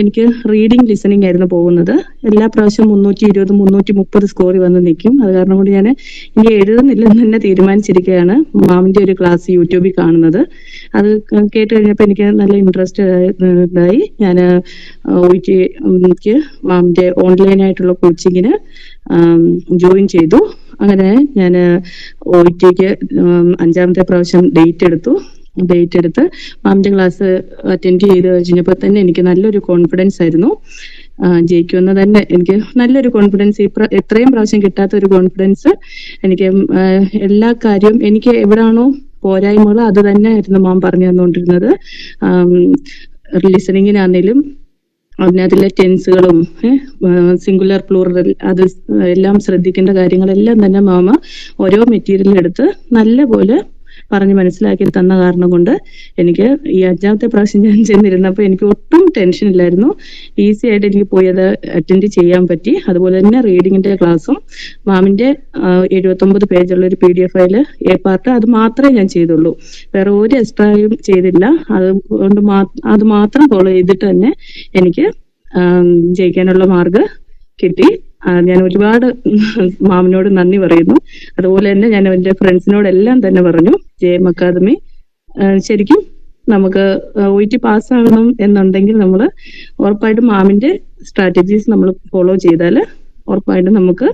എനിക്ക് reading listening ആയിരുന്നു പോകുന്നത്. എല്ലാ പ്രാവശ്യവും 320 330 സ്കോറിൽ വന്ന് നിൽക്കും. അത് കാരണം കൊണ്ട് ഞാൻ ഇനി എഴുതുന്നില്ലെന്ന് തന്നെ തീരുമാനിച്ചിരിക്കുകയാണ്. മാമിന്റെ ഒരു ക്ലാസ് യൂട്യൂബിൽ കാണുന്നത്. അത് കേട്ട് കഴിഞ്ഞപ്പോൾ എനിക്ക് നല്ല ഇൻട്രസ്റ്റ് ഉണ്ടായി. ഞാൻ OETക്ക് മാമിന്റെ ഓൺലൈനായിട്ടുള്ള കോച്ചിങ്ങിന് ജോയിൻ ചെയ്തു. അങ്ങനെ ഞാൻ OETക്ക് 5ാമത്തെ പ്രാവശ്യം ഡേറ്റ് എടുത്ത് മാമിന്റെ ക്ലാസ് അറ്റൻഡ് ചെയ്ത് കഴിഞ്ഞപ്പോൾ തന്നെ എനിക്ക് നല്ലൊരു കോൺഫിഡൻസ് ആയിരുന്നു. ജയിക്കുമെന്ന് തന്നെ എനിക്ക് നല്ലൊരു കോൺഫിഡൻസ്, എത്രയും പ്രാവശ്യം കിട്ടാത്ത ഒരു കോൺഫിഡൻസ് എനിക്ക്. എല്ലാ കാര്യവും എനിക്ക് എവിടാണോ പോരായ്മകൾ അത് തന്നെ ആയിരുന്നു മാം പറഞ്ഞു തന്നുകൊണ്ടിരുന്നത്. ലിസണിങ്ങിനാണേലും അതിനകത്തിലെ ടെൻസുകളും സിംഗുലർ പ്ലൂറൽ അത് എല്ലാം ശ്രദ്ധിക്കേണ്ട കാര്യങ്ങളെല്ലാം തന്നെ മാമ ഓരോ മെറ്റീരിയൽ എടുത്ത് നല്ല പോലെ പറഞ്ഞ് മനസ്സിലാക്കി തന്ന കാരണം കൊണ്ട് എനിക്ക് ഈ 5ാമത്തെ പ്രാവശ്യം ഞാൻ ചെന്നിരുന്നപ്പോൾ എനിക്ക് ഒട്ടും ടെൻഷൻ ഇല്ലായിരുന്നു. ഈസി ആയിട്ട് എനിക്ക് പോയി അത് അറ്റൻഡ് ചെയ്യാൻ പറ്റി. അതുപോലെ തന്നെ റീഡിങ്ങിന്റെ ക്ലാസ്സും മാമിന്റെ 79 പേജുള്ള ഒരു PDF ഫയല് A പാർട്ട് അത് മാത്രമേ ഞാൻ ചെയ്തുള്ളൂ. വേറെ ഒരു എക്സ്ട്രായും ചെയ്തില്ല. അത് മാത്രം ഫോളോ ചെയ്തിട്ട് തന്നെ എനിക്ക് ജയിക്കാനുള്ള മാർഗ് കിട്ടി. ഞാൻ ഒരുപാട് മാമിനോട് നന്ദി പറയുന്നു. അതുപോലെ തന്നെ ഞാൻ എൻ്റെ ഫ്രണ്ട്സിനോടെല്ലാം തന്നെ പറഞ്ഞു, JM അക്കാദമി ശരിക്കും നമുക്ക് OET പാസ്സാകണം എന്നുണ്ടെങ്കിൽ നമ്മൾ ഉറപ്പായിട്ടും മാമിന്റെ സ്ട്രാറ്റജീസ് നമ്മൾ ഫോളോ ചെയ്താൽ ഉറപ്പായിട്ടും നമുക്ക്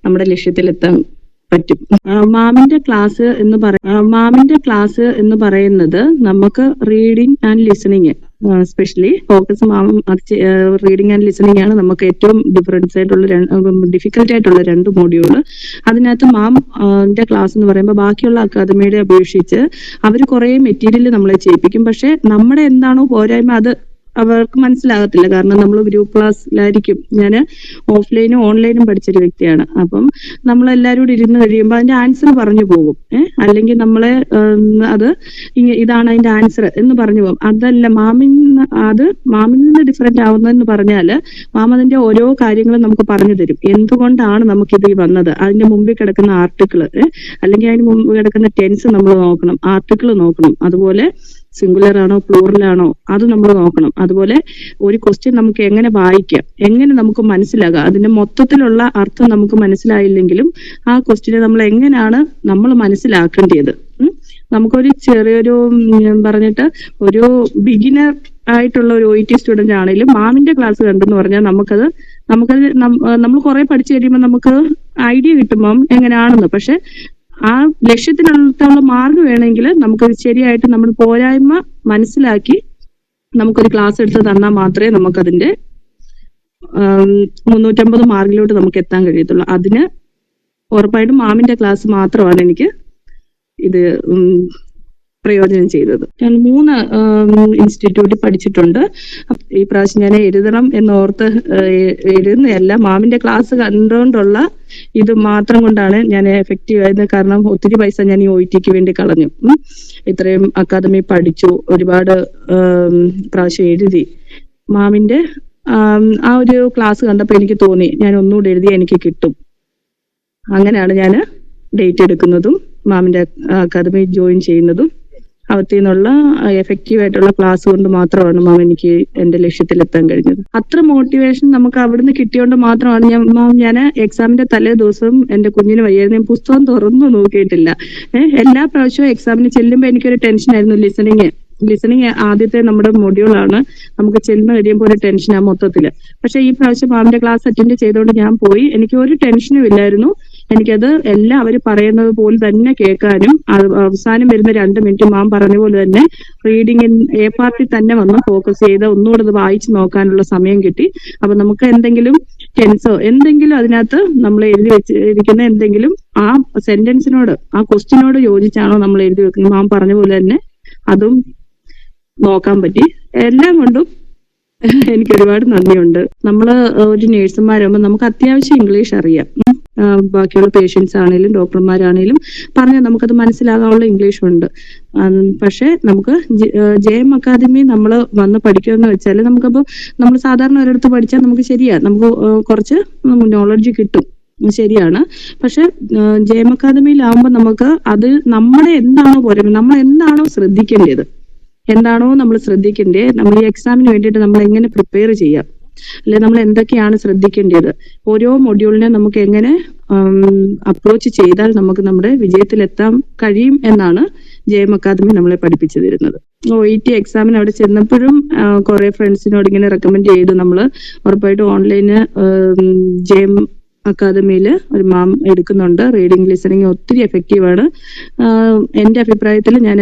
നമ്മുടെ ലക്ഷ്യത്തിലെത്താൻ പറ്റും. മാമിന്റെ ക്ലാസ് എന്ന് പറയുന്നത് നമുക്ക് reading and listening specially focus reading and listening ആണ് നമുക്ക് ഏറ്റവും ഡിഫിക്കൽട്ട് ആയിട്ടുള്ള 2 മോഡ്യൂള്. അതിനകത്ത് മാമിന്റെ ക്ലാസ് എന്ന് പറയുമ്പോൾ ബാക്കിയുള്ള അക്കാദമിയുടെ അപേക്ഷിച്ച് അവർ കുറെ മെറ്റീരിയൽ നമ്മളെ ചെയ്യിപ്പിക്കും. പക്ഷെ നമ്മുടെ എന്താണോ പോരായ്മ അത് അവർക്ക് മനസ്സിലാകത്തില്ല. കാരണം നമ്മൾ ഗ്രൂപ്പ് ക്ലാസ്സിലായിരിക്കും. ഞാൻ ഓഫ്ലൈനും ഓൺലൈനും പഠിച്ചൊരു വ്യക്തിയാണ്. അപ്പം നമ്മളെല്ലാവരും കൂടി ഇരുന്ന് കഴിയുമ്പോൾ അതിന്റെ ആൻസർ പറഞ്ഞു പോകും. അല്ലെങ്കിൽ നമ്മളെ അത് ഇതാണ് അതിന്റെ ആൻസർ എന്ന് പറഞ്ഞു പോകും. അതല്ല മാമിൽ നിന്ന് ഡിഫറെന്റ് ആവുന്നതെന്ന് പറഞ്ഞാൽ മാം അതിന്റെ ഓരോ കാര്യങ്ങളും നമുക്ക് പറഞ്ഞു തരും. എന്തുകൊണ്ടാണ് നമുക്കിത് വന്നത്, അതിന്റെ മുമ്പിൽ കിടക്കുന്ന ആർട്ടിക്കിൾ അല്ലെങ്കിൽ അതിന് മുമ്പ് കിടക്കുന്ന ടെൻസ് നമ്മൾ നോക്കണം, ആർട്ടിക്കിൾ നോക്കണം. അതുപോലെ സിംഗുലർ ആണോ പ്ലൂറൽ ആണോ അത് നമ്മൾ നോക്കണം. അതുപോലെ ഒരു ക്വസ്റ്റ്യൻ നമുക്ക് എങ്ങനെ വായിക്കാം, എങ്ങനെ നമുക്ക് മനസ്സിലാകാം, അതിന്റെ മൊത്തത്തിലുള്ള അർത്ഥം നമുക്ക് മനസ്സിലായില്ലെങ്കിലും ആ ക്വസ്റ്റ്യനെ നമ്മൾ എങ്ങനെയാണ് നമ്മൾ മനസ്സിലാക്കേണ്ടത്. നമുക്കൊരു ചെറിയൊരു പറഞ്ഞിട്ട് ഒരു ബിഗിനർ ആയിട്ടുള്ള ഒരു OET സ്റ്റുഡന്റ് ആണെങ്കിലും മാമിന്റെ ക്ലാസ് കണ്ടെന്ന് പറഞ്ഞാൽ നമുക്കത് നമ്മൾ കുറെ പഠിച്ചു കഴിയുമ്പോൾ നമുക്ക് ഐഡിയ കിട്ടുമ്പം എങ്ങനെയാണെന്ന്. പക്ഷെ ആ ലക്ഷ്യത്തിനുള്ള മാർഗ് വേണമെങ്കിൽ നമുക്കത് ശരിയായിട്ട് നമ്മൾ പോരായ്മ മനസ്സിലാക്കി നമുക്കൊരു ക്ലാസ് എടുത്ത് തന്നാൽ മാത്രമേ നമുക്കതിന്റെ 350 മാർക്കിലോട്ട് നമുക്ക് എത്താൻ കഴിയത്തുള്ളൂ. അതിന് ഉറപ്പായിട്ടും മാമിന്റെ ക്ലാസ് മാത്രമാണ് എനിക്ക് ഇത് പ്രയോജനം ചെയ്തത്. ഞാൻ 3 ഇൻസ്റ്റിറ്റ്യൂട്ടിൽ പഠിച്ചിട്ടുണ്ട്. ഈ പ്രാവശ്യം ഞാൻ എഴുതണം എന്നോർത്ത് എഴുതുന്നതല്ല, മാമിന്റെ ക്ലാസ് കണ്ടുകൊണ്ടുള്ള ഇത് മാത്രം കൊണ്ടാണ് ഞാൻ എഫക്റ്റീവ് ആയത്. കാരണം ഒത്തിരി പൈസ ഞാൻ ഈ OETക്ക് വേണ്ടി കളഞ്ഞു. ഇത്രയും അക്കാദമി പഠിച്ചു, ഒരുപാട് പ്രാവശ്യം എഴുതി. മാമിന്റെ ആ ഒരു ക്ലാസ് കണ്ടപ്പോൾ എനിക്ക് തോന്നി ഞാൻ ഒന്നുകൂടി എഴുതി എനിക്ക് കിട്ടും. അങ്ങനെയാണ് ഞാൻ ഡേറ്റ് എടുക്കുന്നതും മാമിന്റെ അക്കാദമി ജോയിൻ ചെയ്യുന്നതും. അകത്തു നിന്നുള്ള എഫക്റ്റീവ് ആയിട്ടുള്ള ക്ലാസ് കൊണ്ട് മാത്രമാണ് മാം എനിക്ക് എന്റെ ലക്ഷ്യത്തിലെത്താൻ കഴിഞ്ഞത്. അത്ര മോട്ടിവേഷൻ നമുക്ക് അവിടുന്ന് കിട്ടിയോണ്ട് മാത്രമാണ് ഞാൻ എക്സാമിന്റെ തലേ ദിവസം എന്റെ കുഞ്ഞിന് വയ്യായിരുന്നു, ഞാൻ പുസ്തകം തുറന്നു നോക്കിയിട്ടില്ല. എല്ലാ പ്രാവശ്യവും എക്സാമിന് ചെല്ലുമ്പോൾ എനിക്കൊരു ടെൻഷനായിരുന്നു. ലിസണിങ് ആദ്യത്തെ നമ്മുടെ മൊഡ്യൂളാണ്. നമുക്ക് ചെല്ലുന്ന കഴിയുമ്പോൾ ഒരു ടെൻഷനാണ് മൊത്തത്തില്. പക്ഷെ ഈ പ്രാവശ്യം മാമിന്റെ ക്ലാസ് അറ്റൻഡ് ചെയ്തുകൊണ്ട് ഞാൻ പോയി, എനിക്ക് ഒരു ടെൻഷനും ഇല്ലായിരുന്നു. എനിക്കത് എല്ലാം അവർ പറയുന്നത് പോലെ തന്നെ കേൾക്കാനും അവസാനം വരുന്ന 2 മിനിറ്റ് മാം പറഞ്ഞ പോലെ തന്നെ റീഡിംഗ് A പാർട്ടിൽ തന്നെ വന്ന് ഫോക്കസ് ചെയ്ത് ഒന്നുകൂടെ അത് വായിച്ചു നോക്കാനുള്ള സമയം കിട്ടി. അപ്പൊ നമുക്ക് എന്തെങ്കിലും ടെൻസോ എന്തെങ്കിലും അതിനകത്ത് നമ്മൾ എഴുതി വെച്ചിരിക്കുന്ന എന്തെങ്കിലും ആ സെന്റൻസിനോട് ആ ക്വസ്റ്റ്യനോട് യോജിച്ചാണോ നമ്മൾ എഴുതി വെക്കുന്നത്, മാം പറഞ്ഞ പോലെ തന്നെ അതും നോക്കാൻ പറ്റി. എല്ലാം കൊണ്ടും എനിക്ക് ഒരുപാട് നന്ദിയുണ്ട്. നമ്മള് ഒരു നേഴ്സുമാരാകുമ്പോൾ നമുക്ക് അത്യാവശ്യം ഇംഗ്ലീഷ് അറിയാം. ബാക്കിയുള്ള പേഷ്യൻസ് ആണെങ്കിലും ഡോക്ടർമാരാണെങ്കിലും പറഞ്ഞാൽ നമുക്കത് മനസ്സിലാകാനുള്ള ഇംഗ്ലീഷ് ഉണ്ട്. പക്ഷെ നമുക്ക് JM അക്കാദമി നമ്മൾ വന്ന് പഠിക്കുമെന്ന് വെച്ചാൽ നമുക്കപ്പോൾ നമ്മൾ സാധാരണ ഒരിടത്ത് പഠിച്ചാൽ നമുക്ക് നമുക്ക് കുറച്ച് നോളജ് കിട്ടും, ശരിയാണ്. പക്ഷെ JM അക്കാദമിയിലാവുമ്പോൾ നമുക്ക് അത് നമ്മുടെ എന്താണോ പോരാ, നമ്മൾ എന്താണോ ശ്രദ്ധിക്കേണ്ടത്, എന്താണോ നമ്മൾ ശ്രദ്ധിക്കേണ്ടത്, നമ്മൾ ഈ എക്സാമിന് വേണ്ടിയിട്ട് നമ്മൾ എങ്ങനെ പ്രിപ്പയർ ചെയ്യാം, അല്ലെ നമ്മൾ എന്തൊക്കെയാണ് ശ്രദ്ധിക്കേണ്ടത്, ഓരോ മൊഡ്യൂളിനെ നമുക്ക് എങ്ങനെ അപ്രോച്ച് ചെയ്താൽ നമുക്ക് നമ്മുടെ വിജയത്തിലെത്താൻ കഴിയും എന്നാണ് ജെഎം അക്കാദമി നമ്മളെ പഠിപ്പിച്ചു തരുന്നത്. OET എക്സാമിന് അവിടെ ചെന്നപ്പോഴും കുറെ ഫ്രണ്ട്സിനോട് ഇങ്ങനെ റെക്കമെൻഡ് ചെയ്തു. നമ്മൾ ഉറപ്പായിട്ടും ഓൺലൈന് ജെഎം അക്കാദമിയിൽ ഒരു മാം എടുക്കുന്നുണ്ട്. റീഡിംഗ് ലിസണിങ് ഒത്തിരി എഫക്റ്റീവാണ്. എൻ്റെ അഭിപ്രായത്തിൽ ഞാൻ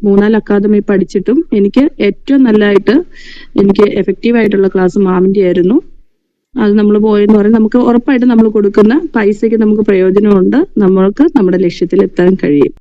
3-4 അക്കാദമി പഠിച്ചിട്ടും എനിക്ക് ഏറ്റവും നല്ലതായിട്ട് എനിക്ക് എഫക്റ്റീവായിട്ടുള്ള ക്ലാസ് മാമിൻ്റെ ആയിരുന്നു. അത് നമ്മൾ പോയെന്ന് പറയുന്നത് നമുക്ക് ഉറപ്പായിട്ടും നമ്മൾ കൊടുക്കുന്ന പൈസയ്ക്ക് നമുക്ക് പ്രയോജനമുണ്ട്, നമ്മൾക്ക് നമ്മുടെ ലക്ഷ്യത്തിൽ എത്താൻ കഴിയും.